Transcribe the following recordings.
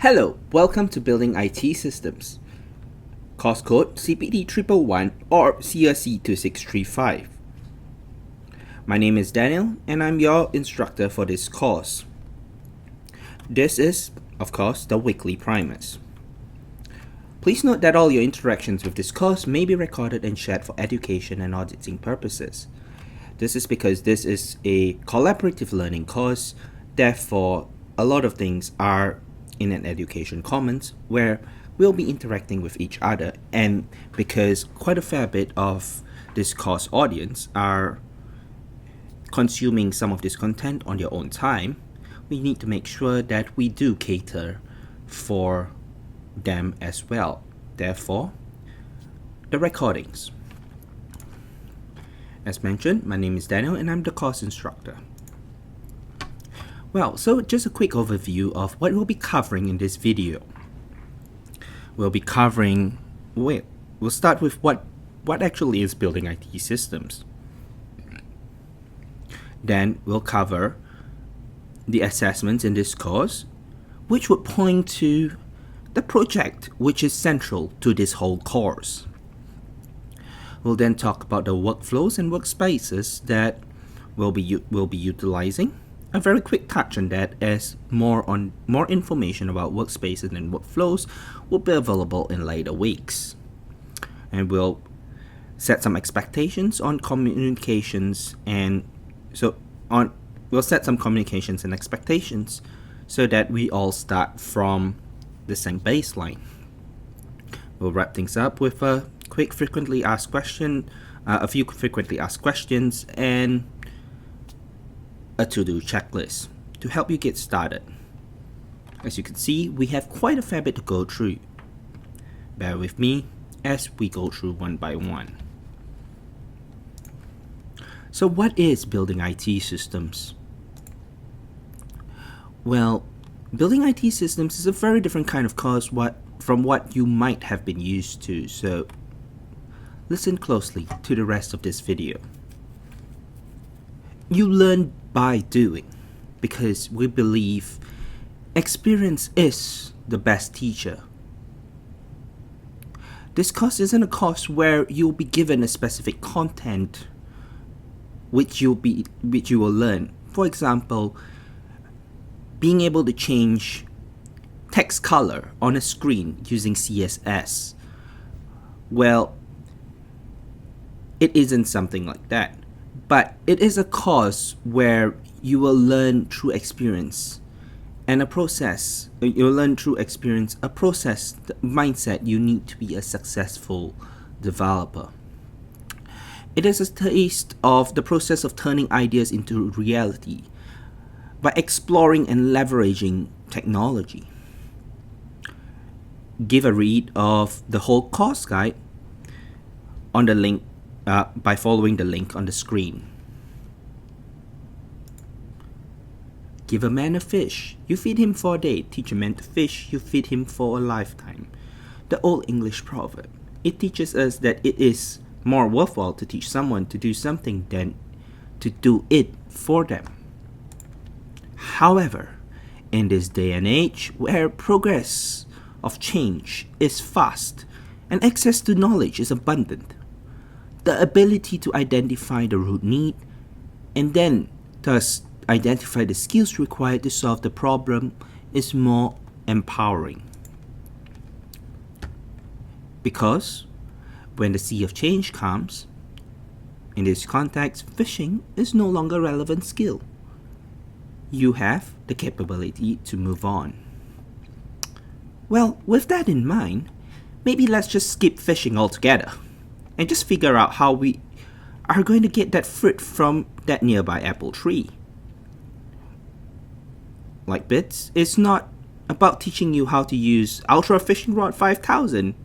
Hello, welcome to Building IT Systems. Course code CPT 111 or CRC 2635. My name is Daniel and I'm your instructor for this course. This is, of course, the weekly primers. Please note that all your interactions with this course may be recorded and shared for education and auditing purposes. This is because this is a collaborative learning course, therefore a lot of things are in an education commons where we'll be interacting with each other, and because quite a fair bit of this course audience are consuming some of this content on their own time, we need to make sure that we do cater for them as well. Therefore, the recordings. As mentioned, my name is Daniel and I'm the course instructor. Well, so just a quick overview of what we'll be covering in this video. We'll start with what actually is building IT systems. Then we'll cover the assessments in this course, which would point to the project which is central to this whole course. We'll then talk about the workflows and workspaces that we'll be utilizing. A very quick touch on that, as more information about workspaces and workflows will be available in later weeks. And we'll set some expectations on communications we'll set some communications and expectations so that we all start from the same baseline. We'll wrap things up with a few frequently asked questions and a to-do checklist to help you get started. As you can see, we have quite a fair bit to go through. Bear with me as we go through one by one. So what is building IT systems? Well, building IT systems is a very different kind of course from what you might have been used to, so listen closely to the rest of this video. You learn by doing, because we believe experience is the best teacher. This course isn't a course where you'll be given a specific content which you will learn. For example, being able to change text color on a screen using CSS. Well, it isn't something like that. But it is a course where you will learn through experience and the mindset you need to be a successful developer. It is a taste of the process of turning ideas into reality by exploring and leveraging technology. Give a read of the whole course guide on the link by following the link on the screen. Give a man a fish, you feed him for a day. Teach a man to fish, you feed him for a lifetime. The old English proverb. It teaches us that it is more worthwhile to teach someone to do something than to do it for them. However, in this day and age where progress of change is fast and access to knowledge is abundant, the ability to identify the root need and then thus identify the skills required to solve the problem is more empowering. Because when the sea of change comes, in this context, fishing is no longer a relevant skill. You have the capability to move on. Well, with that in mind, maybe let's just skip fishing altogether and just figure out how we are going to get that fruit from that nearby apple tree. Like Bits, it's not about teaching you how to use Ultra Fishing Rod 5000,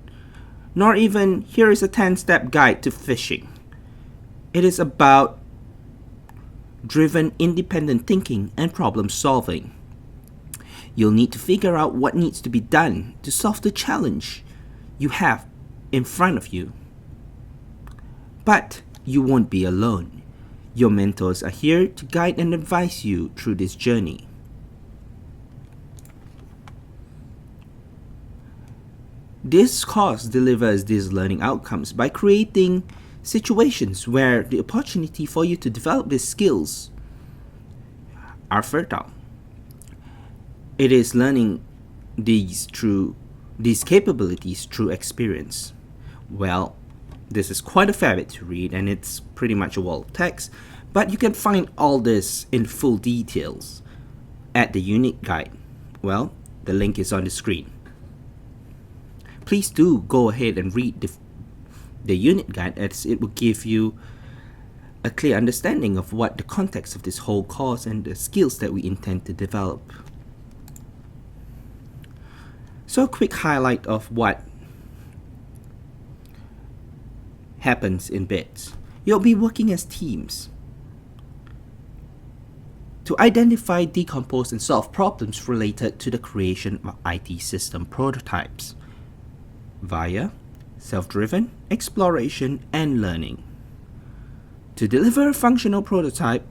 nor even here is a 10-step guide to fishing. It is about driven independent thinking and problem solving. You'll need to figure out what needs to be done to solve the challenge you have in front of you. But you won't be alone. Your mentors are here to guide and advise you through this journey. This course delivers these learning outcomes by creating situations where the opportunity for you to develop these skills are fertile. It is learning these capabilities through experience. Well, this is quite a fair bit to read, and it's pretty much a wall of text, but you can find all this in full details at the unit guide. Well, the link is on the screen. Please do go ahead and read the unit guide, as it will give you a clear understanding of what the context of this whole course and the skills that we intend to develop. So a quick highlight of what happens in BITS. You'll be working as teams to identify, decompose, and solve problems related to the creation of IT system prototypes via self-driven exploration and learning. To deliver a functional prototype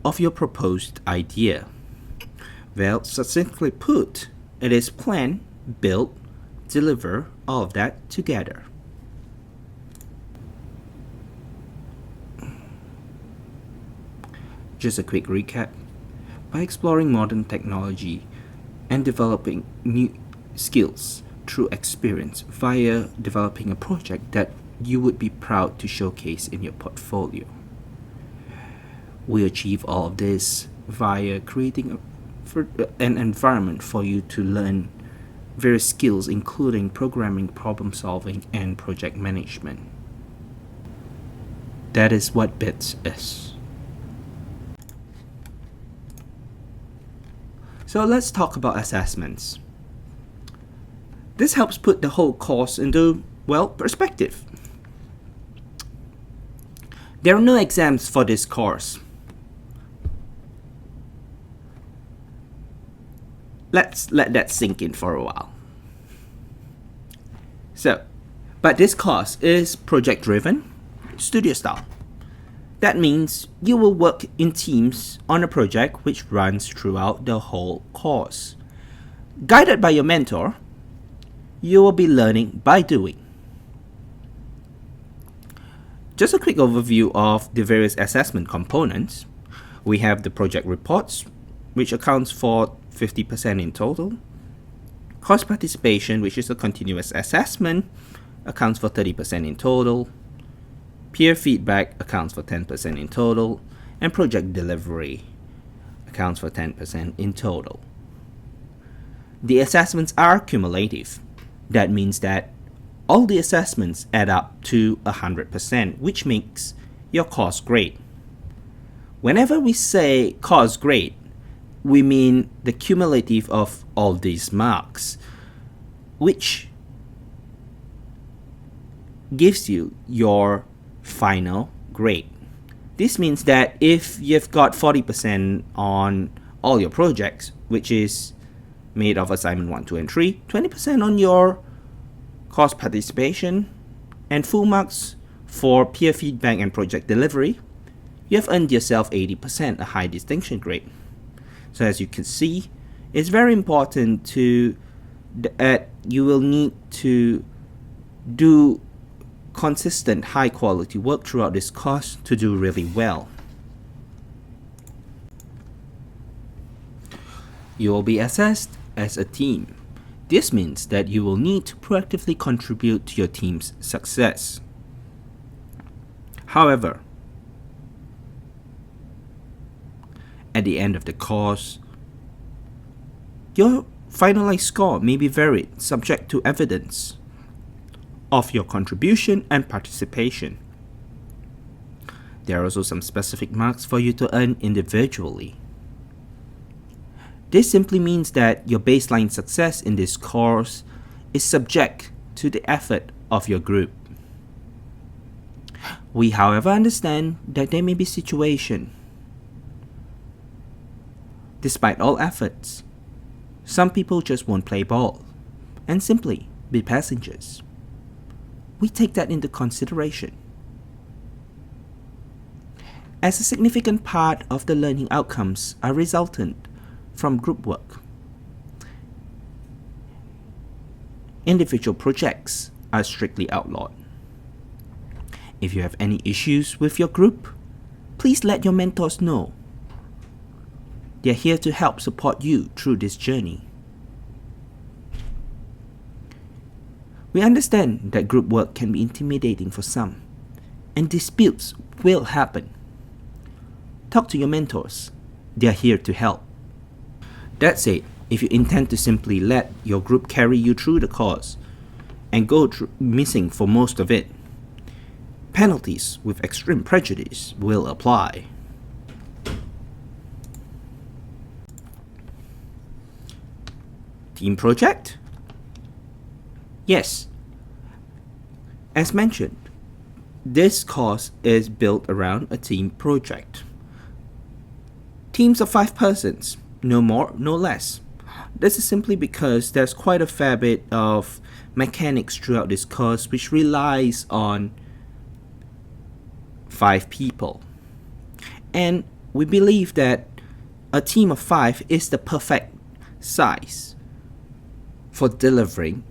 of your proposed idea. Well, succinctly put, it is plan, build, deliver, all of that together. Just a quick recap. By exploring modern technology and developing new skills through experience via developing a project that you would be proud to showcase in your portfolio. We achieve all of this via creating an environment for you to learn various skills, including programming, problem solving, and project management. That is what BITS is. So let's talk about assessments. This helps put the whole course into, well, perspective. There are no exams for this course. Let's let that sink in for a while. But this course is project driven, studio style. That means you will work in teams on a project which runs throughout the whole course. Guided by your mentor, you will be learning by doing. Just a quick overview of the various assessment components. We have the project reports, which accounts for 50% in total. Course participation, which is a continuous assessment, accounts for 30% in total. Peer feedback accounts for 10% in total. And project delivery accounts for 10% in total. The assessments are cumulative. That means that all the assessments add up to 100%, which makes your course grade. Whenever we say course grade, we mean the cumulative of all these marks, which gives you your final grade. This means that if you've got 40% on all your projects, which is made of assignment 1, 2, and 3, 20% on your course participation, and full marks for peer feedback and project delivery, you have earned yourself 80%, a high distinction grade. So as you can see, it's very important that you will need to do consistent high quality work throughout this course to do really well. You will be assessed as a team. This means that you will need to proactively contribute to your team's success. However, at the end of the course, your finalized score may be varied, subject to evidence of your contribution and participation. There are also some specific marks for you to earn individually. This simply means that your baseline success in this course is subject to the effort of your group. We, however, understand that there may be situations, despite all efforts, some people just won't play ball and simply be passengers. We take that into consideration. As a significant part of the learning outcomes are resultant from group work. Individual projects are strictly outlawed. If you have any issues with your group, please let your mentors know. They're here to help support you through this journey. We understand that group work can be intimidating for some, and disputes will happen. Talk to your mentors. They're here to help. That said, if you intend to simply let your group carry you through the course and go missing for most of it, penalties with extreme prejudice will apply. Team project? Yes. As mentioned, this course is built around a team project. Teams of 5 persons, no more, no less. This is simply because there's quite a fair bit of mechanics throughout this course which relies on 5 people. And we believe that a team of 5 is the perfect size for delivering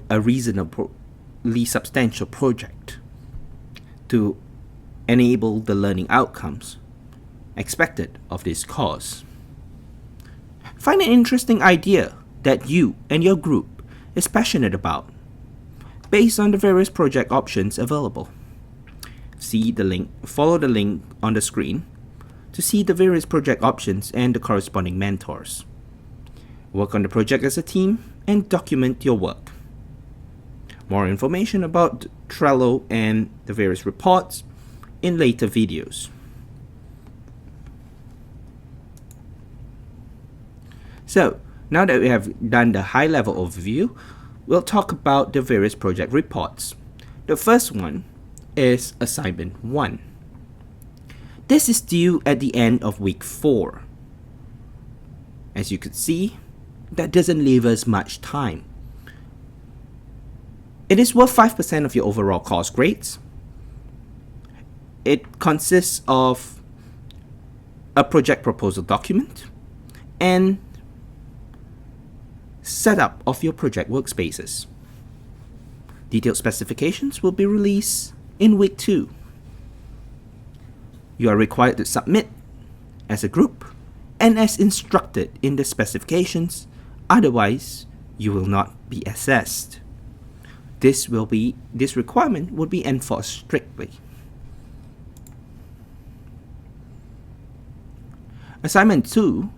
a reasonably substantial project to enable the learning outcomes expected of this course. Find an interesting idea that you and your group is passionate about based on the various project options available. Follow the link on the screen to see the various project options and the corresponding mentors. Work on the project as a team and document your work. More information about Trello and the various reports in later videos. So, now that we have done the high-level overview, we'll talk about the various project reports. The first one is Assignment 1. This is due at the end of week 4. As you could see, that doesn't leave us much time. It is worth 5% of your overall course grades. It consists of a project proposal document and setup of your project workspaces. Detailed specifications will be released in week 2. You are required to submit as a group and as instructed in the specifications, otherwise you will not be assessed. This requirement will be enforced strictly. Assignment 2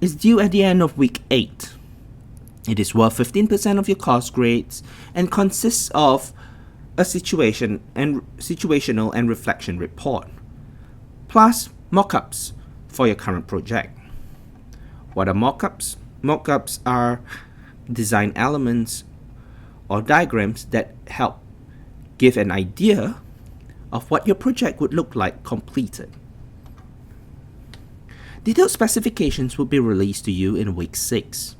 is due at the end of week 8. It is worth 15% of your course grades and consists of a situational and reflection report, plus mock-ups for your current project. What are mock-ups? Mock-ups are design elements or diagrams that help give an idea of what your project would look like completed. Detailed specifications will be released to you in week 6.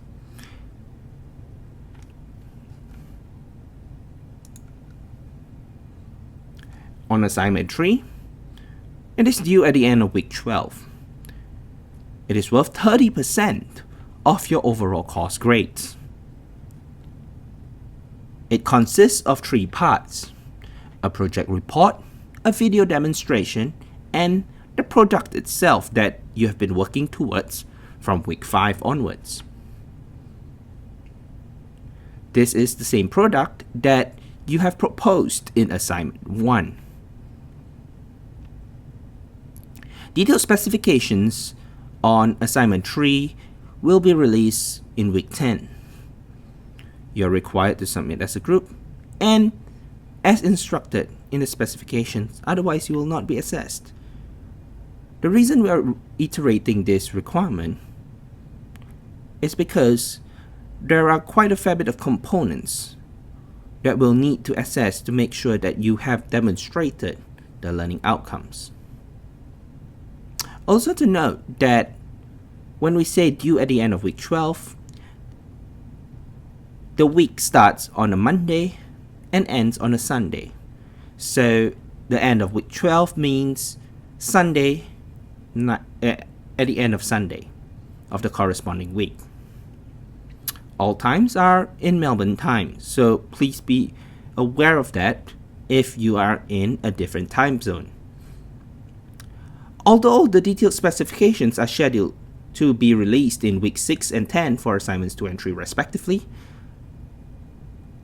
On Assignment 3, it is due at the end of week 12. It is worth 30% of your overall course grades. It consists of 3 parts: a project report, a video demonstration, and the product itself that you have been working towards from week 5 onwards. This is the same product that you have proposed in Assignment 1. Detailed specifications on Assignment 3 will be released in week 10. You are required to submit as a group and as instructed in the specifications, otherwise you will not be assessed. The reason we are iterating this requirement is because there are quite a fair bit of components that we'll need to assess to make sure that you have demonstrated the learning outcomes. Also to note that when we say due at the end of week 12, the week starts on a Monday and ends on a Sunday. So the end of week 12 means Sunday at the end of Sunday of the corresponding week. All times are in Melbourne time, so please be aware of that if you are in a different time zone. Although the detailed specifications are scheduled to be released in week 6 and 10 for assignments 2 and 3 respectively,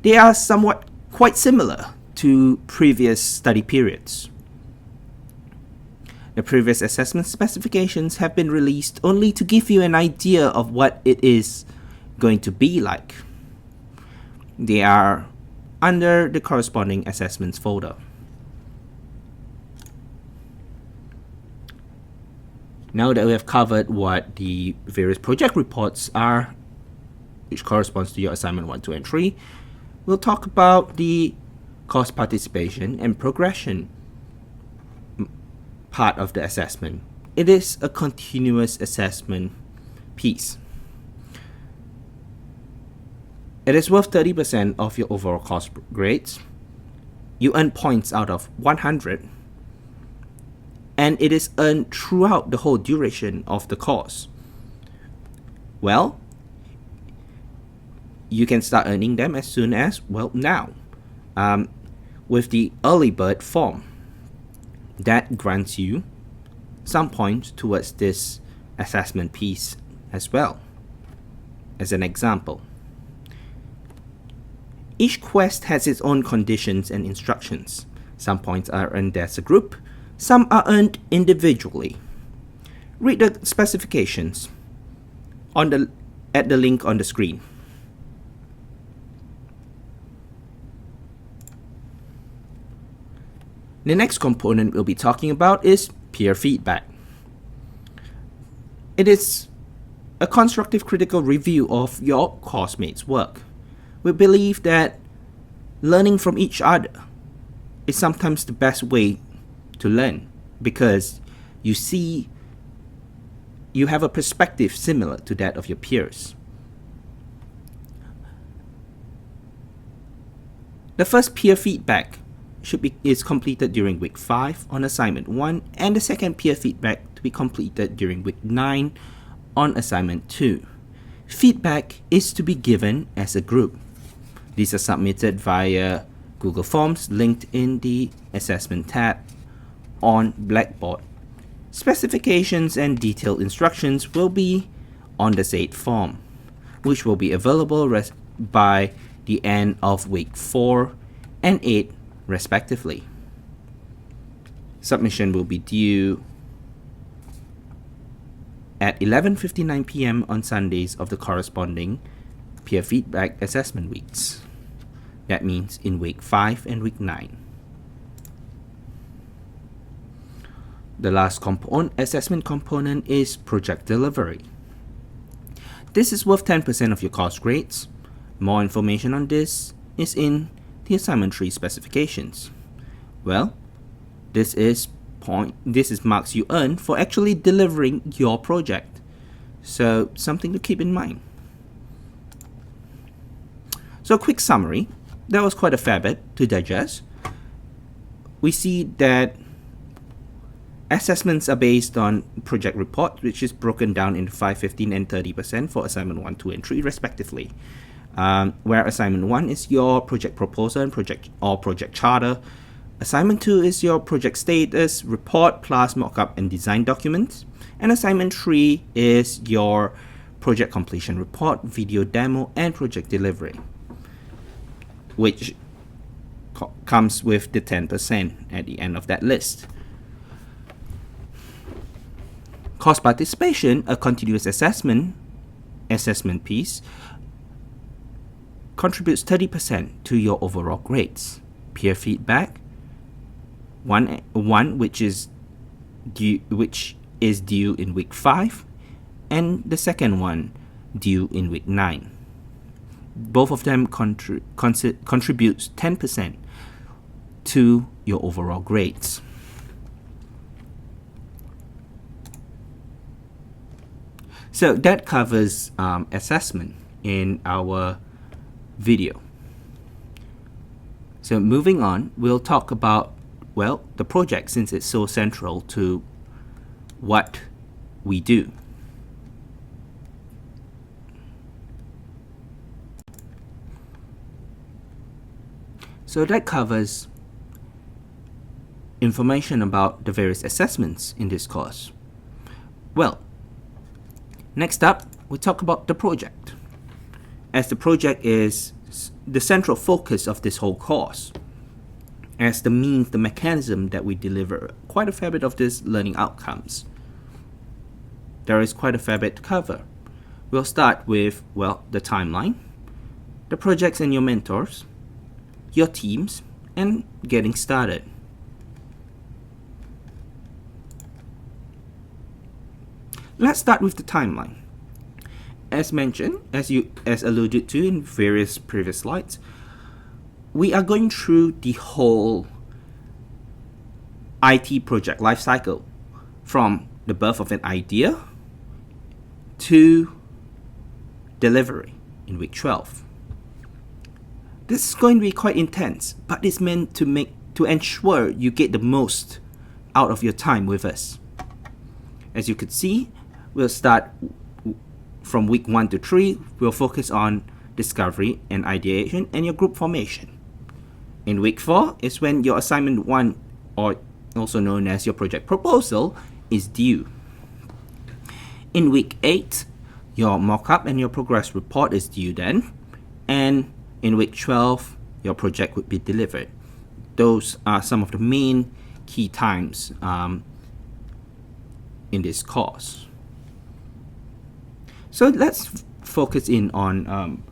they are somewhat quite similar to previous study periods. The previous assessment specifications have been released only to give you an idea of what it is going to be like. They are under the corresponding assessments folder. Now that we have covered what the various project reports are, which corresponds to your assignment 1, 2, and 3, we'll talk about the course participation and progression part of the assessment. It is a continuous assessment piece. It is worth 30% of your overall course grades. You earn points out of 100, and it is earned throughout the whole duration of the course. Well, you can start earning them as soon as, well, now, with the early bird form. That grants you some points towards this assessment piece as well. As an example, each quest has its own conditions and instructions. Some points are earned as a group, some are earned individually. Read the specifications at the link on the screen. The next component we'll be talking about is peer feedback. It is a constructive critical review of your coursemates' work. We believe that learning from each other is sometimes the best way to learn, because you have a perspective similar to that of your peers. The first peer feedback is completed during week 5 on assignment 1, and the second peer feedback to be completed during week 9 on assignment 2. Feedback is to be given as a group. These are submitted via Google Forms linked in the assessment tab on Blackboard. Specifications and detailed instructions will be on the said form, which will be available by the end of week 4 and 8 respectively. Submission will be due at 11:59 p.m. on Sundays of the corresponding peer feedback assessment weeks. That means in week 5 and week 9. The last assessment component is project delivery. This is worth 10% of your course grades. More information on this is in the assignment 3 specifications. Well, this is marks you earn for actually delivering your project. So something to keep in mind. So quick summary, that was quite a fair bit to digest. We see that assessments are based on project report, which is broken down into 5, 15, and 30% for assignment 1, 2, and 3 respectively. Where assignment 1 is your project proposal and project charter. Assignment 2 is your project status, report, plus mockup and design documents. And assignment 3 is your project completion report, video demo, and project delivery, which comes with the 10% at the end of that list. Course participation, a continuous assessment piece, contributes 30% to your overall grades. Peer feedback, one which is due in week 5, and the second one due in week 9. Both of them contributes 10% to your overall grades. So that covers assessment in our video. So moving on, we'll talk about, well, the project, since it's so central to what we do. So that covers information about the various assessments in this course. Well, next up, we talk about the project, as the project is the central focus of this whole course, as the means, the mechanism that we deliver quite a fair bit of these learning outcomes. There is quite a fair bit to cover. We'll start with, well, the timeline, the projects and your mentors, your teams, and getting started. Let's start with the timeline. As mentioned, as alluded to in various previous slides, we are going through the whole IT project lifecycle, from the birth of an idea to delivery in week 12. This is going to be quite intense, but it's meant to ensure you get the most out of your time with us. As you could see, we'll start from week 1 to 3. We'll focus on discovery and ideation and your group formation. In week 4 is when your assignment 1, or also known as your project proposal, is due. In week 8, your mock-up and your progress report is due then. And in week 12, your project would be delivered. Those are some of the main key times in this course. So let's focus in on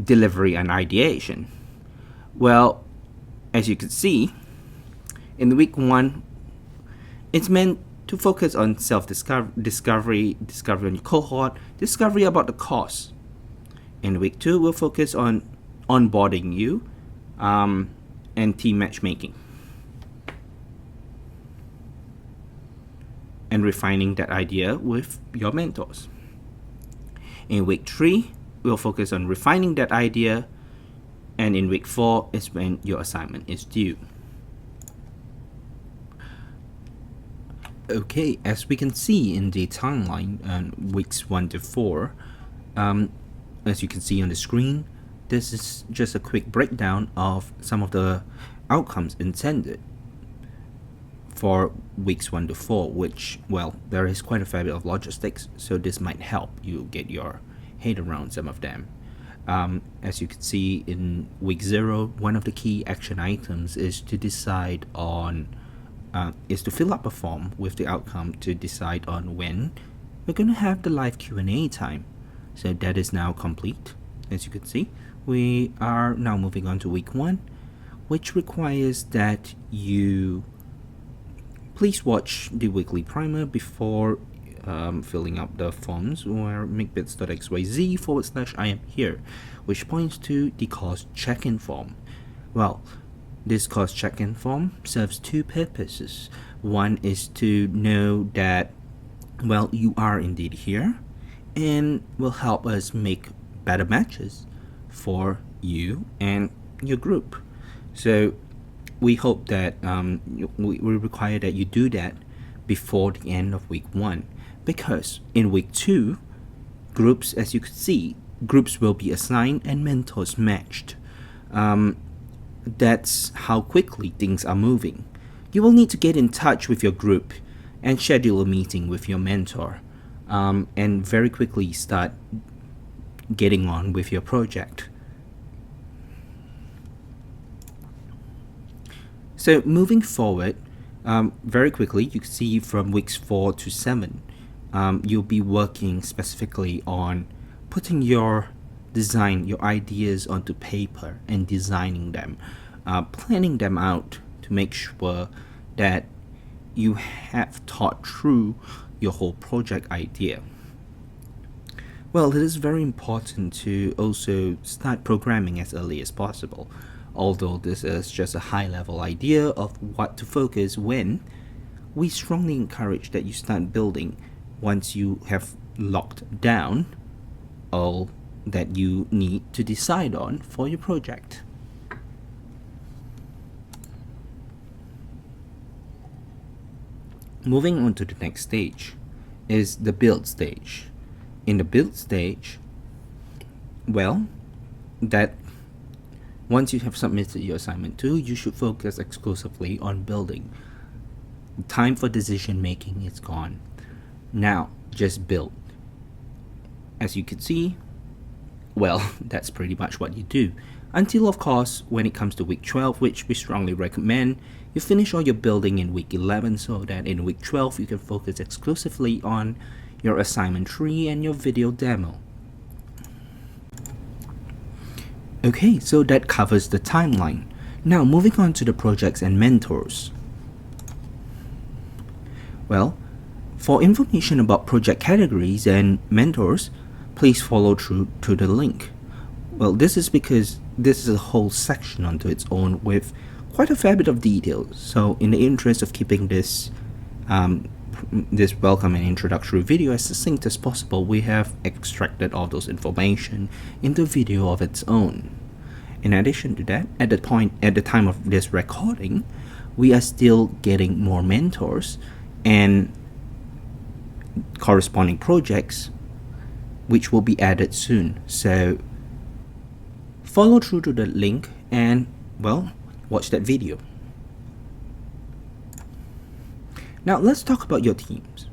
delivery and ideation. Well, as you can see, in week 1, it's meant to focus on discovery on your cohort, discovery about the course. In week 2, we'll focus on onboarding you and team matchmaking, and refining that idea with your mentors. In week 3, we'll focus on refining that idea, and in week 4 is when your assignment is due. Okay, as we can see in the timeline, weeks 1 to 4, as you can see on the screen, this is just a quick breakdown of some of the outcomes intended for weeks 1 to 4, which, well, there is quite a fair bit of logistics, so this might help you get your head around some of them. As you can see in week 0, one of the key action items is to decide on is to fill up a form with the outcome to decide on when we're going to have the live Q&A time. So that is now complete. As you can see, we are now moving on to week 1, which requires that you please watch the weekly primer before filling out the forms, or makebits.xyz/I am here, which points to the course check-in form. Well, this course check-in form serves 2 purposes. One is to know that, well, you are indeed here, and will help us make better matches for you and your group. So we hope that we require that you do that before the end of week 1, because in week 2, groups, as you can see, groups will be assigned and mentors matched. That's how quickly things are moving. You will need to get in touch with your group and schedule a meeting with your mentor, and very quickly start getting on with your project. So moving forward, very quickly, you can see from weeks 4 to 7, you'll be working specifically on putting your design, your ideas onto paper and designing them, planning them out to make sure that you have thought through your whole project idea. Well, it is very important to also start programming as early as possible. Although this is just a high-level idea of what to focus when, we strongly encourage that you start building once you have locked down all that you need to decide on for your project. Moving on to the next stage is the build stage. In the build stage, well, that Once you have submitted your assignment 2, you should focus exclusively on building. Time for decision making is gone. Now, just build. As you can see, well, that's pretty much what you do. Until, of course, when it comes to week 12, which we strongly recommend, you finish all your building in week 11 so that in week 12 you can focus exclusively on your assignment 3 and your video demo. Okay, so that covers the timeline. Now moving on to the projects and mentors. Well, for information about project categories and mentors, please follow through to the link. Well, this is because this is a whole section onto its own with quite a fair bit of details. So in the interest of keeping this welcome and introductory video as succinct as possible, we have extracted all those information into video of its own. In addition to that, at the time of this recording, we are still getting more mentors and corresponding projects which will be added soon. So follow through to the link and, well, watch that video. Now let's talk about your teams.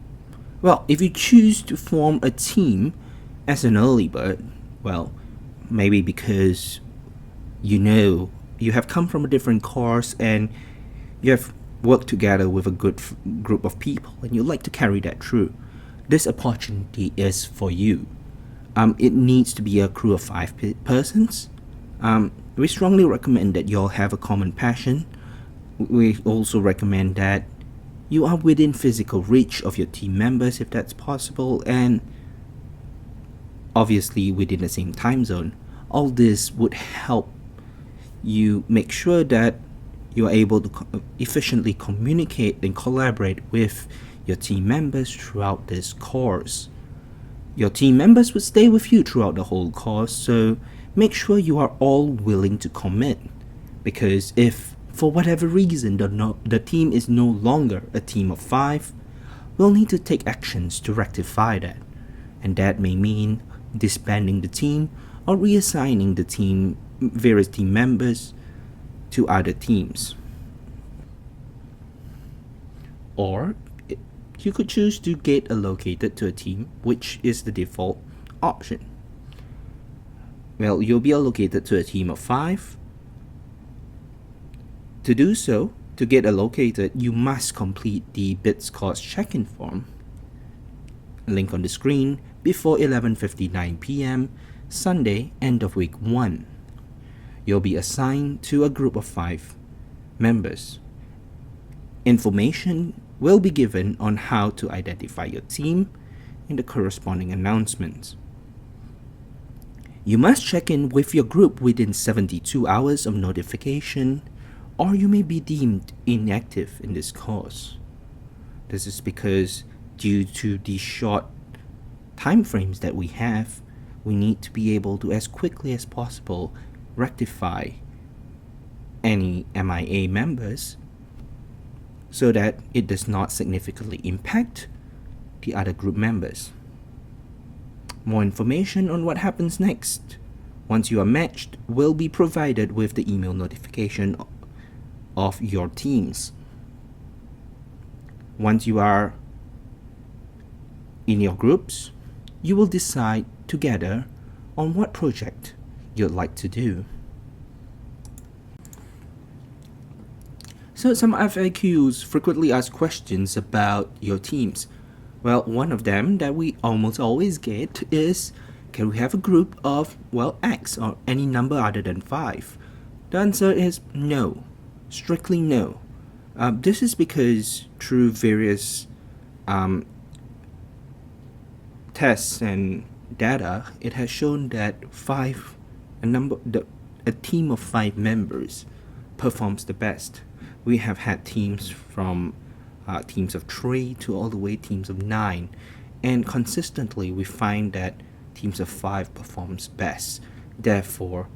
Well, if you choose to form a team as an early bird, well, maybe because you have come from a different course and you have worked together with a good group of people and you'd like to carry that through, this opportunity is for you. It needs to be a crew of 5 persons. We strongly recommend that you all have a common passion. We also recommend that you are within physical reach of your team members if that's possible, and obviously within the same time zone. All this would help you make sure that you are able to efficiently communicate and collaborate with your team members throughout this course. Your team members will stay with you throughout the whole course, so make sure you are all willing to commit, because if for whatever reason the team is no longer a team of 5, we'll need to take actions to rectify that, and that may mean disbanding the team or reassigning the various team members to other teams. Or you could choose to get allocated to a team, which is the default option. Well, you'll be allocated to a team of 5. To do so, to get allocated, you must complete the BitScores check-in form, link on the screen, before 11:59 p.m. Sunday, end of week 1. You'll be assigned to a group of 5 members. Information will be given on how to identify your team in the corresponding announcements. You must check in with your group within 72 hours of notification, or you may be deemed inactive in this course. This is because due to the short time frames that we have, we need to be able to, as quickly as possible, rectify any MIA members so that it does not significantly impact the other group members. More information on what happens next once you are matched will be provided with the email notification of your teams. Once you are in your groups, you will decide together on what project you'd like to do. So some FAQs, frequently asked questions about your teams. Well, one of them that we almost always get is, can we have a group of, X or any number other than 5? The answer is no. Strictly no. This is because through various tests and data, it has shown that a team of 5 members performs the best. We have had teams from teams of 3 to all the way teams of 9, and consistently we find that teams of 5 performs best. Therefore,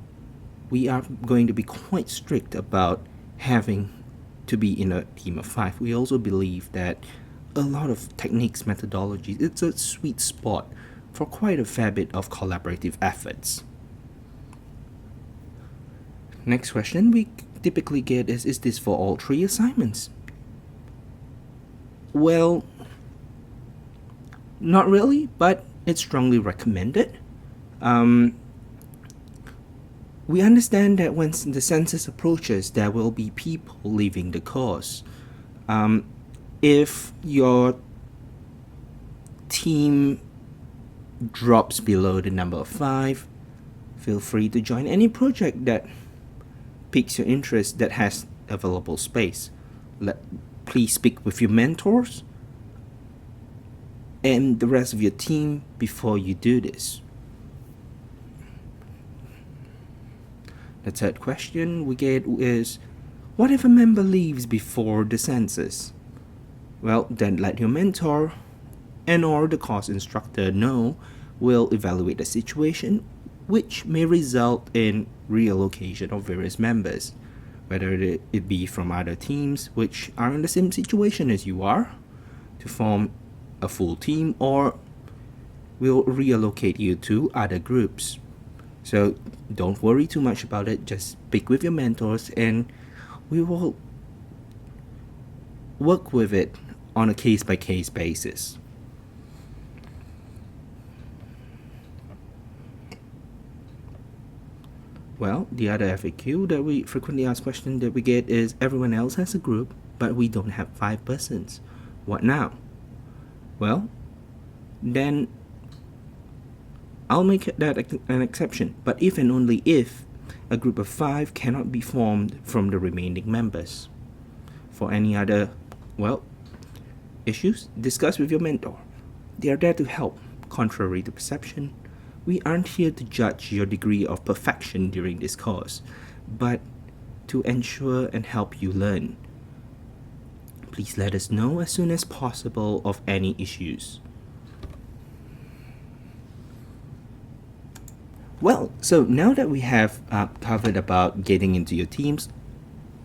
we are going to be quite strict about having to be in a team of 5. We also believe that a lot of techniques, methodologies, it's a sweet spot for quite a fair bit of collaborative efforts. Next question we typically get is this for all 3 assignments? Well, not really, but it's strongly recommended. We understand that when the census approaches, there will be people leaving the course. If your team drops below the number of 5, feel free to join any project that piques your interest that has available space. Please speak with your mentors and the rest of your team before you do this. The third question we get is, what if a member leaves before the census? Well, then let your mentor and or the course instructor know. We'll evaluate the situation, which may result in reallocation of various members, whether it be from other teams which are in the same situation as you are, to form a full team, or we'll reallocate you to other groups. So don't worry too much about it, just speak with your mentors and we will work with it on a case-by-case basis. Well, the other FAQ that we frequently asked question that we get is, everyone else has a group, but we don't have 5 persons. What now? Well, then I'll make that an exception, but if and only if a group of 5 cannot be formed from the remaining members. For any other, issues, discuss with your mentor. They are there to help. Contrary to perception, we aren't here to judge your degree of perfection during this course, but to ensure and help you learn. Please let us know as soon as possible of any issues. Well, so now that we have covered about getting into your teams,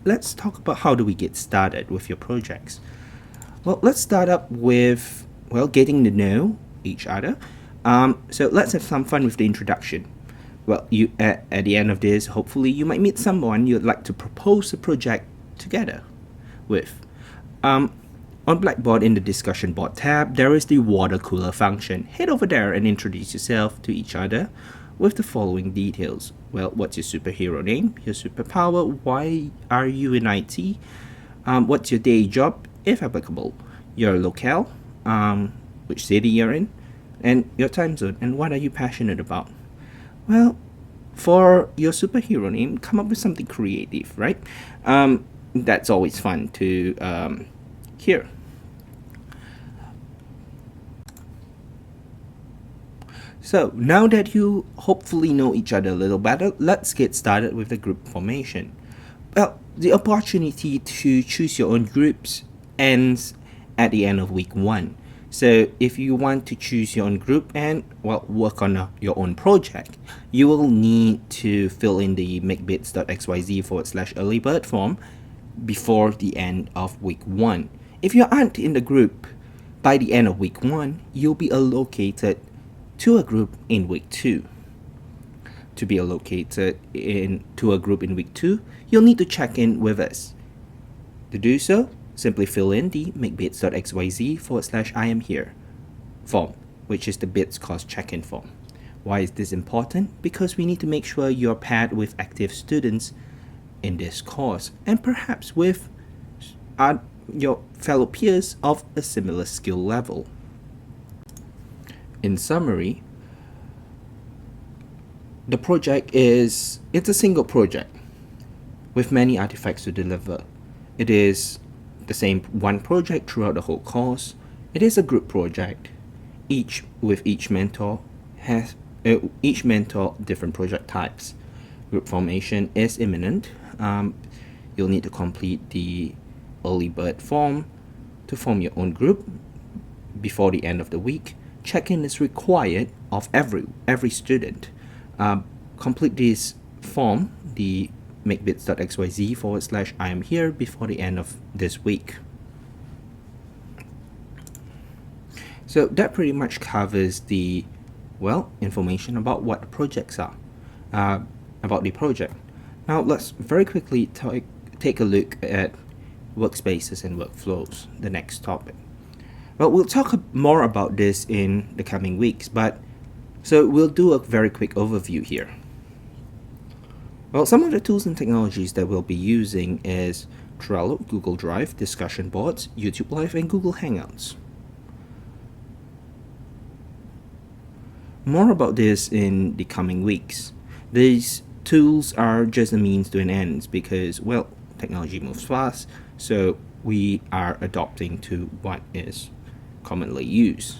let's talk about how do we get started with your projects. Well, let's start up with, getting to know each other. So let's have some fun with the introduction. Well, you at the end of this, hopefully you might meet someone you'd like to propose a project together with. On Blackboard, in the discussion board tab, there is the water cooler function. Head over there and introduce yourself to each other with the following details. Well, what's your superhero name, your superpower, why are you in IT, what's your day job, if applicable, your locale, which city you're in, and your time zone, and what are you passionate about. Well, for your superhero name, come up with something creative, right? That's always fun to hear. So now that you hopefully know each other a little better, let's get started with the group formation. Well, the opportunity to choose your own groups ends at the end of week 1. So if you want to choose your own group and work on your own project, you will need to fill in the makebits.xyz/earlybird form before the end of week 1. If you aren't in the group by the end of week 1, you'll be allocated to a group in week 2. To be allocated to a group in week 2, you'll need to check in with us. To do so, simply fill in the makebits.xyz/I am here form, which is the BITS course check-in form. Why is this important? Because we need to make sure you're paired with active students in this course and perhaps with your fellow peers of a similar skill level. In summary, the project it's a single project with many artifacts to deliver. It is the same one project throughout the whole course. It is a group project, each mentor different project types. Group formation is imminent. You'll need to complete the early bird form to form your own group before the end of the week. Check-in is required of every student. Complete this form, the makebits.xyz/I am here before the end of this week. So that pretty much covers the information about what the projects are, about the project. Now let's very quickly take a look at workspaces and workflows, the next topic. Well, we'll talk more about this in the coming weeks, but so we'll do a very quick overview here. Well, some of the tools and technologies that we'll be using is Trello, Google Drive, discussion boards, YouTube Live, and Google Hangouts. More about this in the coming weeks. These tools are just a means to an end because, well, technology moves fast, so we are adopting to what is commonly used.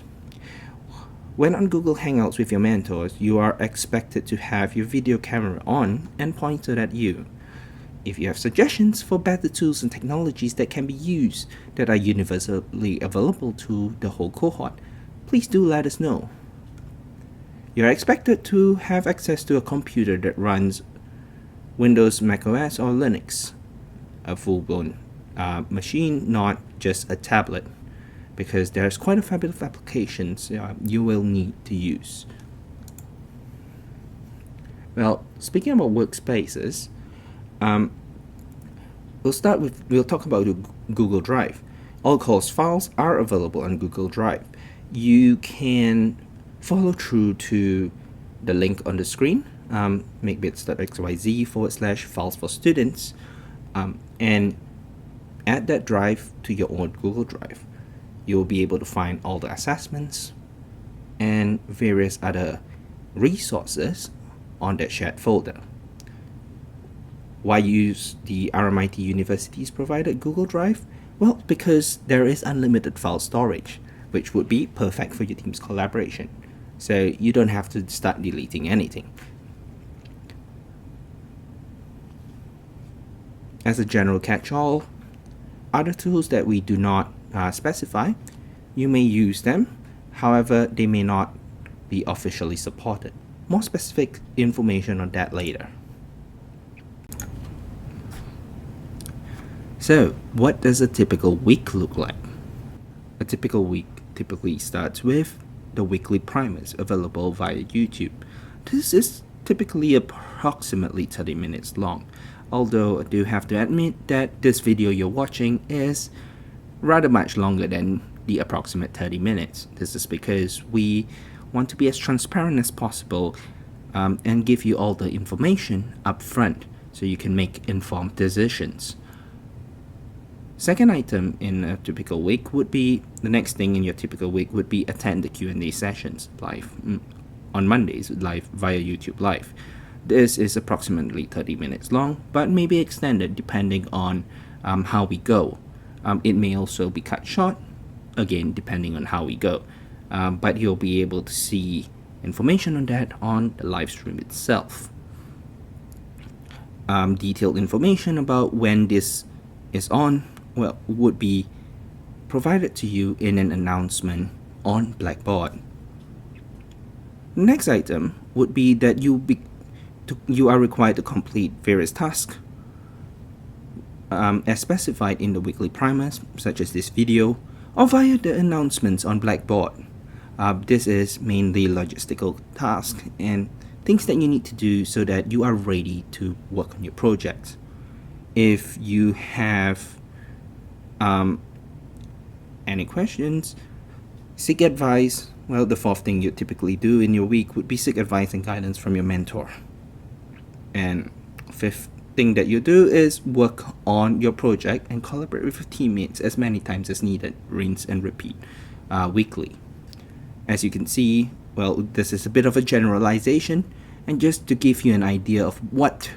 When on Google Hangouts with your mentors, you are expected to have your video camera on and pointed at you. If you have suggestions for better tools and technologies that can be used that are universally available to the whole cohort, please do let us know. You are expected to have access to a computer that runs Windows, macOS, or Linux, a full-blown machine, not just a tablet, because there's quite a fair bit of applications you will need to use. Well, speaking about workspaces, we'll talk about Google Drive. All course files are available on Google Drive. You can follow through to the link on the screen, makebits.xyz/files for students, and add that drive to your own Google Drive. You'll be able to find all the assessments and various other resources on that shared folder. Why use the RMIT University's provided Google Drive? Well, because there is unlimited file storage, which would be perfect for your team's collaboration. So you don't have to start deleting anything. As a general catch-all, other tools that we do not specify, you may use them, however they may not be officially supported. More specific information on that later. So, what does a typical week look like? A typical week typically starts with the weekly primers available via YouTube. This is typically approximately 30 minutes long, although I do have to admit that this video you're watching is rather much longer than the approximate 30 minutes. This is because we want to be as transparent as possible and give you all the information up front so you can make informed decisions. Second item in a typical week would be, the next thing in your typical week would be attend the Q&A sessions live on Mondays live via YouTube Live. This is approximately 30 minutes long, but may be extended depending on how we go. It may also be cut short, again depending on how we go, but you'll be able to see information on that on the live stream itself. Detailed information about when this is on would be provided to you in an announcement on Blackboard. Next item would be that you are required to complete various tasks as specified in the weekly primers, such as this video, or via the announcements on Blackboard. This is mainly logistical tasks and things that you need to do so that you are ready to work on your project. If you have any questions, seek advice. Well, the fourth thing you typically do in your week would be seek advice and guidance from your mentor. And fifth thing that you do is work on your project and collaborate with your teammates as many times as needed, rinse and repeat weekly. As you can see, well, this is a bit of a generalization, and just to give you an idea of what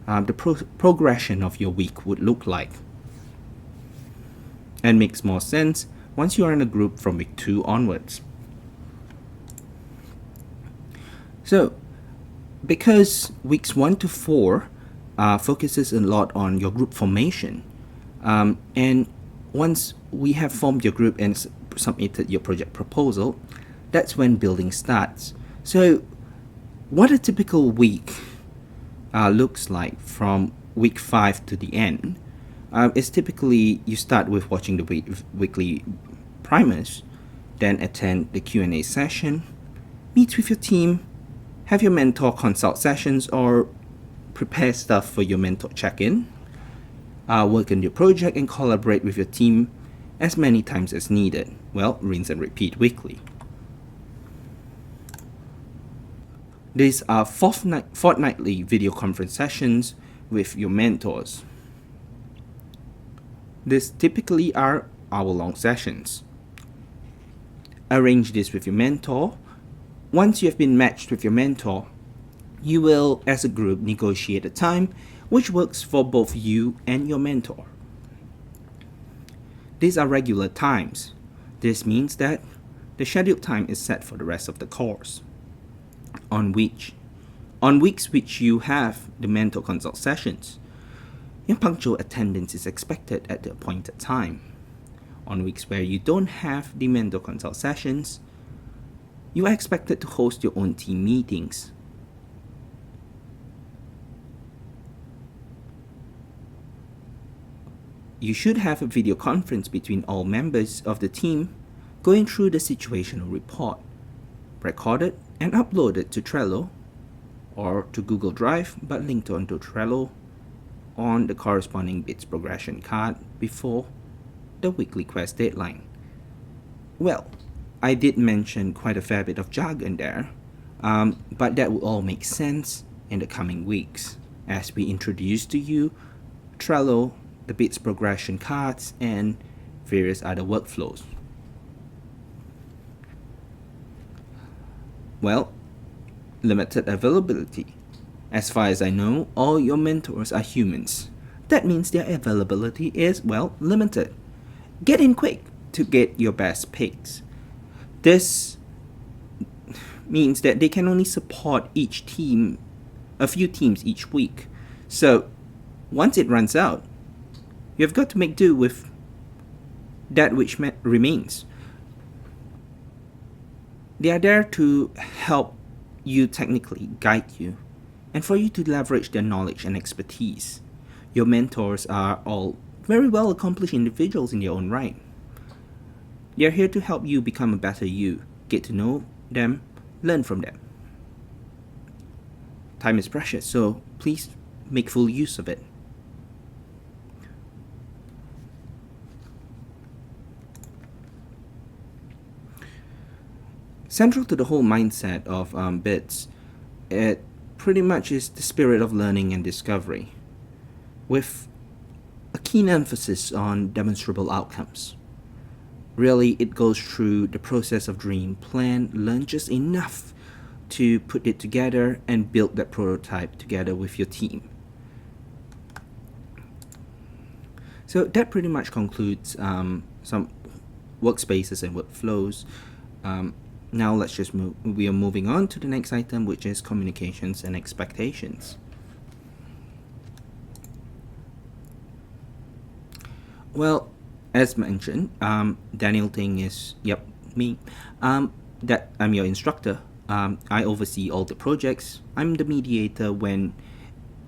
the progression of your week would look like. And makes more sense once you are in a group from week 2 onwards. So, because weeks 1 to 4 focuses a lot on your group formation, and once we have formed your group and submitted your project proposal, that's when building starts. So, what a typical week looks like from week 5 to the end is typically you start with watching the weekly primers, then attend the Q&A session, meet with your team, have your mentor consult sessions, or prepare stuff for your mentor check-in, work on your project, and collaborate with your team as many times as needed. Well, rinse and repeat weekly. These are fortnightly video conference sessions with your mentors. These typically are hour-long sessions. Arrange this with your mentor. Once you have been matched with your mentor, you will, as a group, negotiate a time which works for both you and your mentor. These are regular times. This means that the scheduled time is set for the rest of the course. On weeks which you have the mentor consult sessions, your punctual attendance is expected at the appointed time. On weeks where you don't have the mentor consult sessions, you are expected to host your own team meetings. You should have a video conference between all members of the team going through the situational report, recorded and uploaded to Trello or to Google Drive, but linked onto Trello on the corresponding bits progression card before the weekly quest deadline. Well, I did mention quite a fair bit of jargon there, but that will all make sense in the coming weeks as we introduce to you Trello, the bits progression cards, and various other workflows. Well, limited availability. As far as I know, all your mentors are humans. That means their availability is, well, limited. Get in quick to get your best picks. This means that they can only support each team, a few teams each week. So once it runs out, you've got to make do with that which remains. They are there to help you technically, guide you, and for you to leverage their knowledge and expertise. Your mentors are all very well accomplished individuals in their own right. They are here to help you become a better you, get to know them, learn from them. Time is precious, so please make full use of it. Central to the whole mindset of BITS, it pretty much is the spirit of learning and discovery, with a keen emphasis on demonstrable outcomes. Really, it goes through the process of dream, plan, learn just enough to put it together and build that prototype together with your team. So that pretty much concludes some workspaces and workflows. Now let's just move. We are moving on to the next item, which is communications and expectations. Well, as mentioned, Daniel Ting is me. That I'm your instructor. I oversee all the projects. I'm the mediator when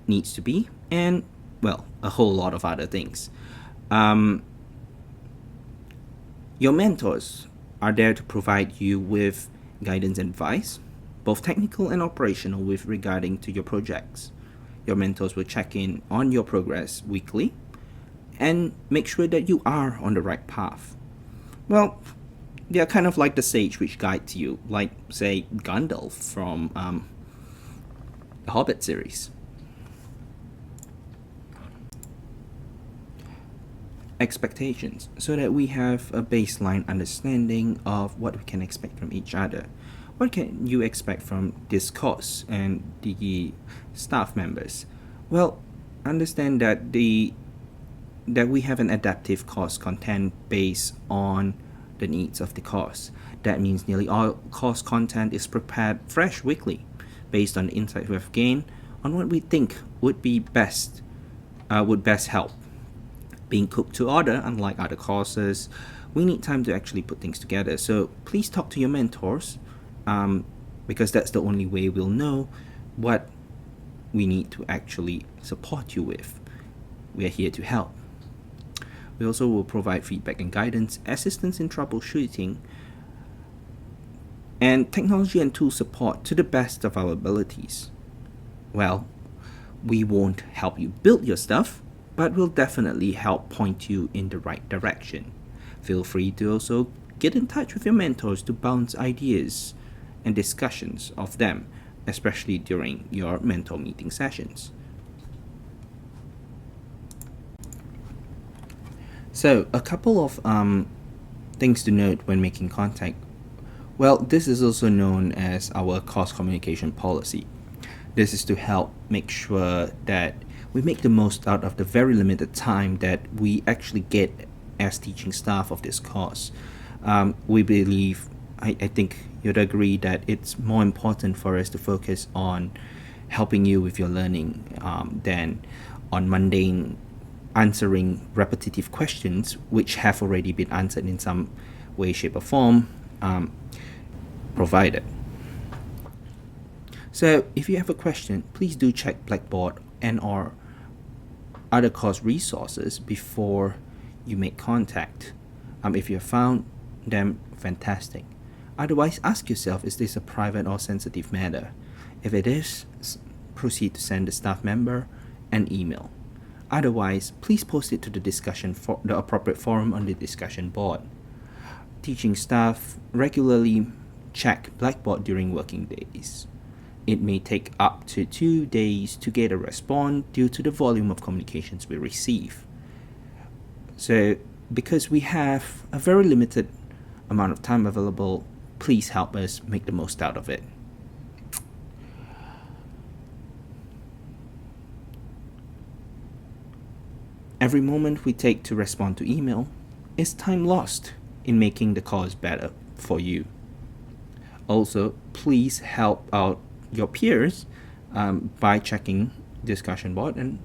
needs to be, and well, a whole lot of other things. Your mentors are there to provide you with guidance and advice, both technical and operational, with regarding to your projects. Your mentors will check in on your progress weekly and make sure that you are on the right path. Well, they are kind of like the sage which guides you, like, say, Gandalf from the Hobbit series. Expectations, so that we have a baseline understanding of what we can expect from each other. What can you expect from this course and the staff members? Well, understand that we have an adaptive course content based on the needs of the course. That means nearly all course content is prepared fresh weekly based on the insight we have gained on what we think would best help. Being cooked to order, unlike other courses, we need time to actually put things together. So please talk to your mentors, because that's the only way we'll know what we need to actually support you with. We are here to help. We also will provide feedback and guidance, assistance in troubleshooting, and technology and tool support to the best of our abilities. Well, We won't help you build your stuff, but will definitely help point you in the right direction. Feel free to also get in touch with your mentors to bounce ideas and discussions of them, especially during your mentor meeting sessions. So, a couple of things to note when making contact. Well, this is also known as our course communication policy. This is to help make sure that we make the most out of the very limited time that we actually get as teaching staff of this course. We believe, I think you'd agree, that it's more important for us to focus on helping you with your learning than on mundane answering repetitive questions which have already been answered in some way, shape, or form provided. So if you have a question, please do check Blackboard and or other course resources before you make contact. If you have found them, fantastic. Otherwise, ask yourself, is this a private or sensitive matter? If it is, proceed to send the staff member an email. Otherwise, please post it to the appropriate forum on the discussion board. Teaching staff regularly check Blackboard during working days. It may take up to 2 days to get a response due to the volume of communications we receive. So, because we have a very limited amount of time available, please help us make the most out of it. Every moment we take to respond to email is time lost in making the course better for you. Also, please help out your peers by checking discussion board and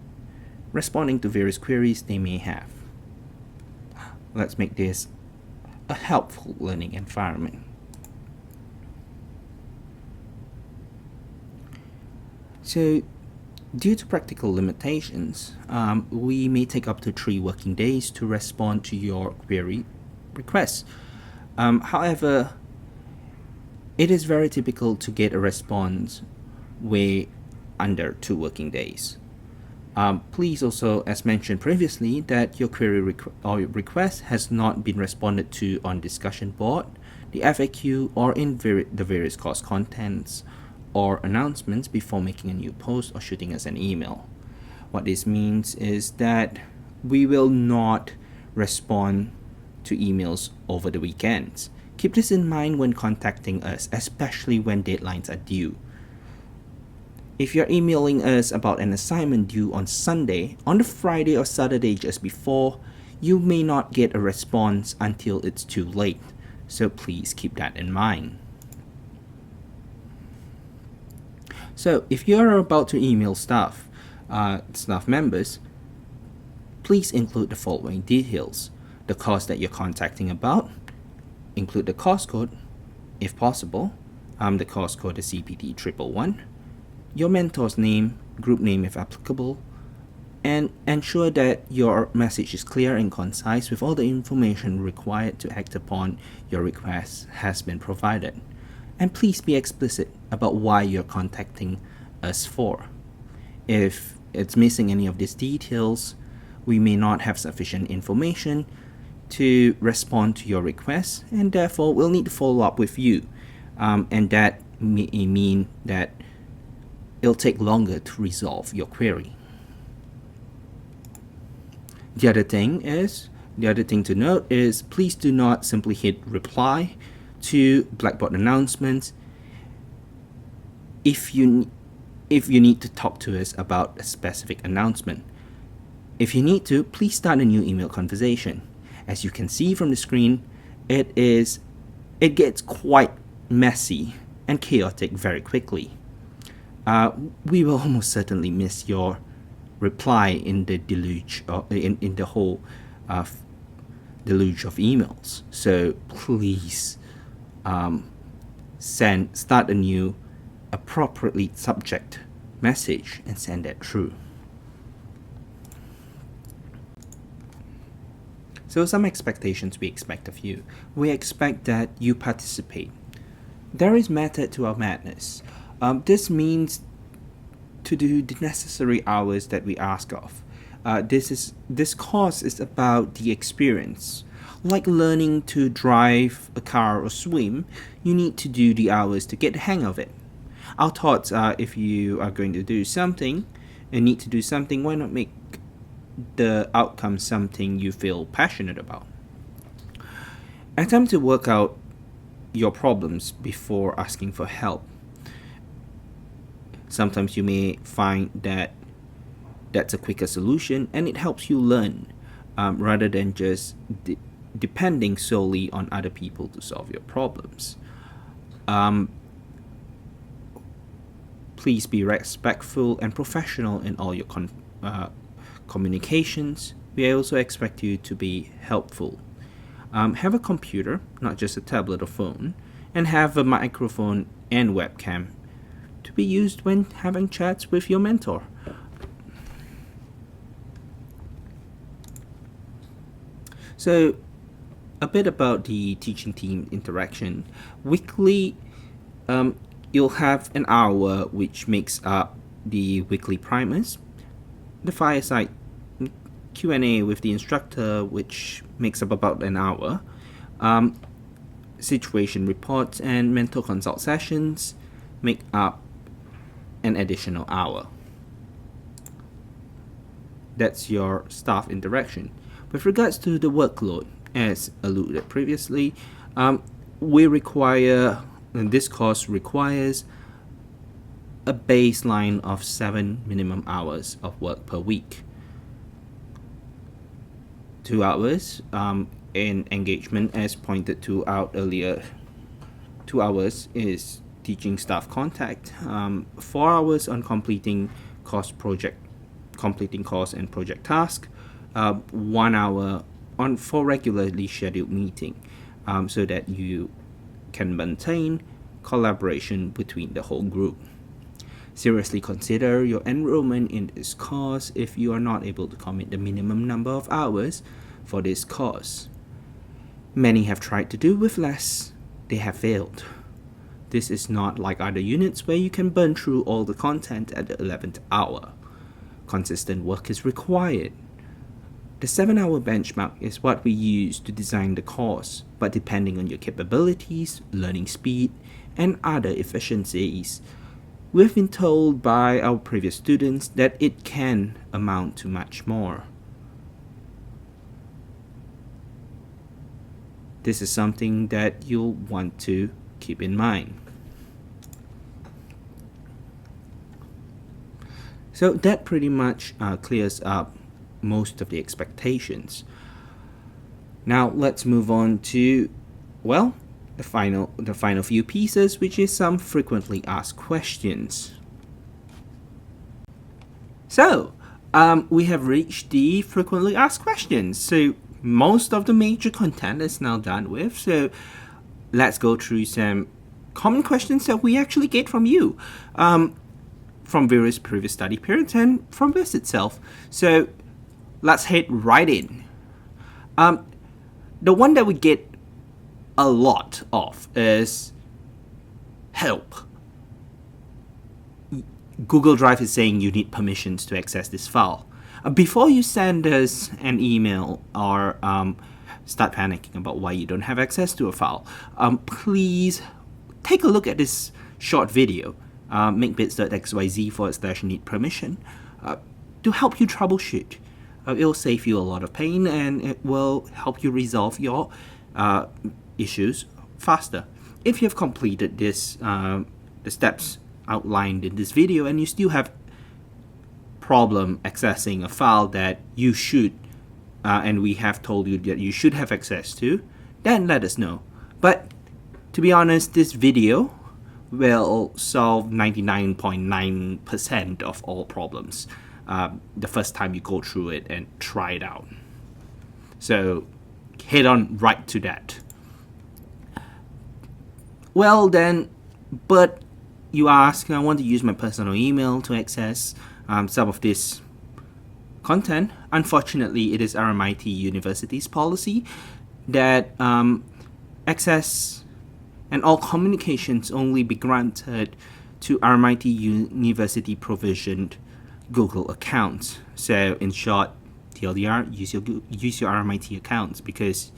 responding to various queries they may have. Let's make this a helpful learning environment. So, due to practical limitations, we may take up to 3 working days to respond to your query requests. However, it is very typical to get a response way under 2 working days. Please also, as mentioned previously, that your query or request has not been responded to on discussion board, the FAQ, or in the various course contents or announcements before making a new post or shooting us an email. What this means is that we will not respond to emails over the weekends. Keep this in mind when contacting us, especially when deadlines are due. If you're emailing us about an assignment due on Sunday, on the Friday or Saturday just before, you may not get a response until it's too late. So please keep that in mind. So if you're about to email staff members, please include the following details: the course that you're contacting about, include the course code, if possible. The course code is CPT 111. Your mentor's name, group name if applicable, and ensure that your message is clear and concise with all the information required to act upon your request has been provided. And please be explicit about why you're contacting us for. If it's missing any of these details, we may not have sufficient information to respond to your request, and therefore we'll need to follow up with you. And that may mean that it'll take longer to resolve your query. The other thing to note is, please do not simply hit reply to Blackboard announcements if you need to talk to us about a specific announcement. If you need to, please start a new email conversation. As you can see from the screen, it gets quite messy and chaotic very quickly. We will almost certainly miss your reply in the deluge in the whole deluge of emails. So please start a new appropriately subject message and send that through. So some expectations we expect of you. We expect that you participate. There is method to our madness. This means to do the necessary hours that we ask of. This course is about the experience. Like learning to drive a car or swim, you need to do the hours to get the hang of it. Our thoughts are, if you are going to do something and need to do something, why not make the outcome something you feel passionate about? Attempt to work out your problems before asking for help. Sometimes you may find that that's a quicker solution and it helps you learn rather than just depending solely on other people to solve your problems. Please be respectful and professional in all your communications. We also expect you to be helpful. Have a computer, not just a tablet or phone, and have a microphone and webcam to be used when having chats with your mentor. So, a bit about the teaching team interaction. Weekly, you'll have an hour which makes up the weekly primers, the fireside Q&A with the instructor, which makes up about an hour, situation reports and mentor consult sessions make up an additional hour. That's your staff interaction. With regards to the workload, as alluded previously, this course requires a baseline of 7 minimum hours of work per week. 2 hours in engagement, as pointed to out earlier. 2 hours is teaching staff contact. 4 hours on completing course and project task. 1 hour for regularly scheduled meeting, so that you can maintain collaboration between the whole group. Seriously consider your enrollment in this course if you are not able to commit the minimum number of hours for this course. Many have tried to do with less. They have failed. This is not like other units where you can burn through all the content at the 11th hour. Consistent work is required. The 7-hour benchmark is what we use to design the course, but depending on your capabilities, learning speed, and other efficiencies, we've been told by our previous students that it can amount to much more. This is something that you'll want to keep in mind. So that pretty much clears up most of the expectations. Now let's move on to, the final few pieces, which is some frequently asked questions. So, we have reached the frequently asked questions. So most of the major content is now done with. So let's go through some common questions that we actually get from you, from various previous study periods and from this itself. So let's head right in. The one that we get a lot of is help. Google Drive is saying you need permissions to access this file. Before you send us an email or start panicking about why you don't have access to a file, please take a look at this short video, makebits.xyz/need permission, to help you troubleshoot. It will save you a lot of pain and it will help you resolve your issues faster. If you've completed this, the steps outlined in this video, and you still have problem accessing a file that you should, and we have told you that you should have access to, then let us know. But to be honest, this video will solve 99.9% of all problems the first time you go through it and try it out. So head on right to that. Well then, but you ask, I want to use my personal email to access some of this content. Unfortunately, it is RMIT University's policy that access and all communications only be granted to RMIT University provisioned Google accounts. So in short, TLDR, use your RMIT accounts, because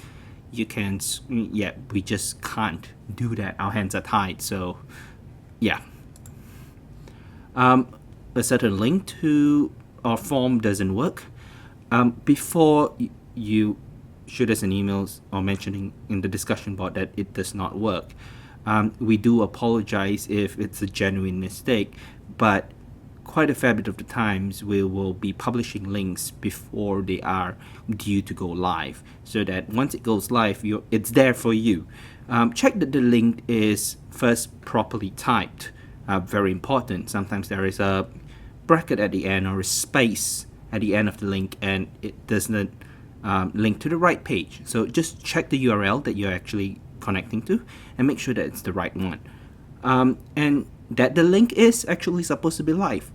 you can, we just can't do that. Our hands are tied. So yeah. A certain link to our form doesn't work. Before you shoot us an email or mentioning in the discussion board that it does not work, we do apologize if it's a genuine mistake, but quite a fair bit of the times we will be publishing links before they are due to go live, so that once it goes live, it's there for you. Check that the link is first properly typed. Very important. Sometimes there is a bracket at the end or a space at the end of the link, and it doesn't link to the right page. So just check the URL that you're actually connecting to and make sure that it's the right one, and that the link is actually supposed to be live.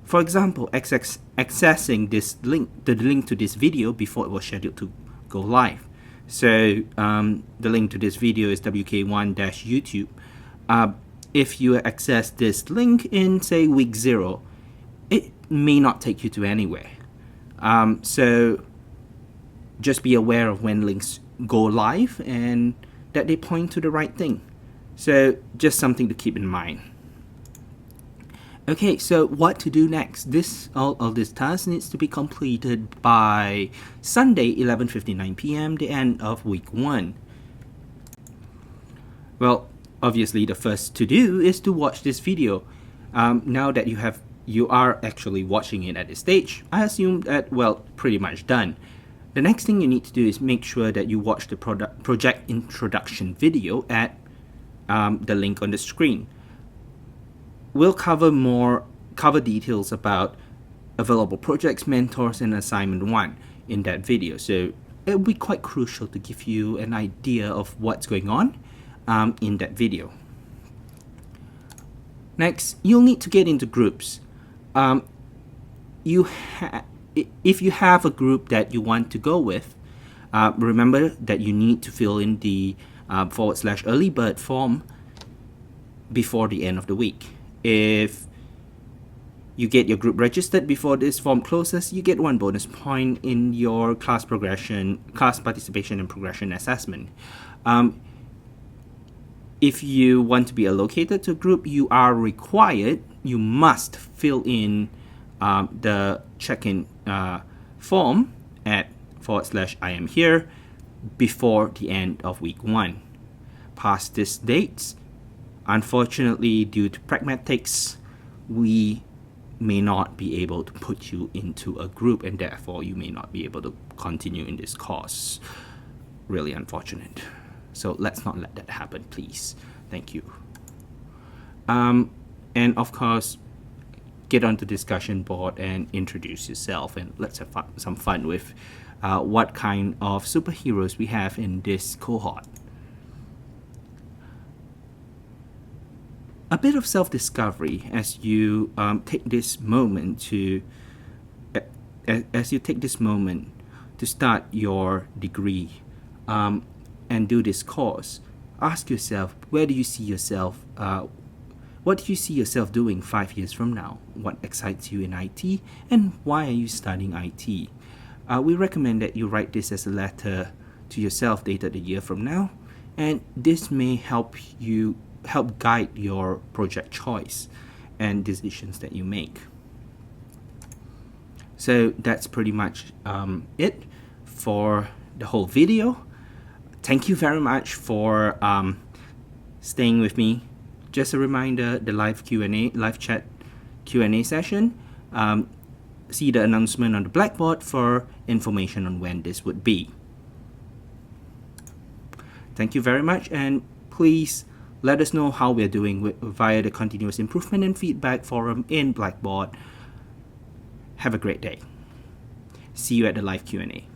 For example, accessing this link, the link to this video before it was scheduled to go live. So the link to this video is WK1-YouTube. If you access this link in, say, week 0, it may not take you to anywhere. So just be aware of when links go live and that they point to the right thing. So just something to keep in mind. Okay, so what to do next? All of this task needs to be completed by Sunday, 11:59 p.m., the end of week 1. Well, obviously the first to do is to watch this video. Now that you are actually watching it at this stage, I assume that, well, pretty much done. The next thing you need to do is make sure that you watch the project introduction video at the link on the screen. We'll cover details about available projects, mentors, and assignment 1 in that video. So it'll be quite crucial to give you an idea of what's going on in that video. Next, you'll need to get into groups. If you have a group that you want to go with, remember that you need to fill in the /early bird form before the end of the week. If you get your group registered before this form closes, you get 1 bonus point in your class participation and progression assessment. If you want to be allocated to a group, you must fill in the check-in form at /I am here before the end of week 1. Past these dates, unfortunately, due to pragmatics, we may not be able to put you into a group, and therefore you may not be able to continue in this course. Really unfortunate. So let's not let that happen, please. Thank you. And of course, get onto discussion board and introduce yourself, and let's have some fun with what kind of superheroes we have in this cohort. A bit of self-discovery as you take this moment to start your degree and do this course. Ask yourself, where do you see yourself? What do you see yourself doing 5 years from now? What excites you in IT, and why are you studying IT? We recommend that you write this as a letter to yourself dated a year from now, and this may help guide your project choice and decisions that you make. So that's pretty much it for the whole video. Thank you very much for staying with me. Just a reminder, the live chat Q&A session. See the announcement on the Blackboard for information on when this would be. Thank you very much, and please let us know how we're doing via the Continuous Improvement and Feedback Forum in Blackboard. Have a great day. See you at the live Q&A.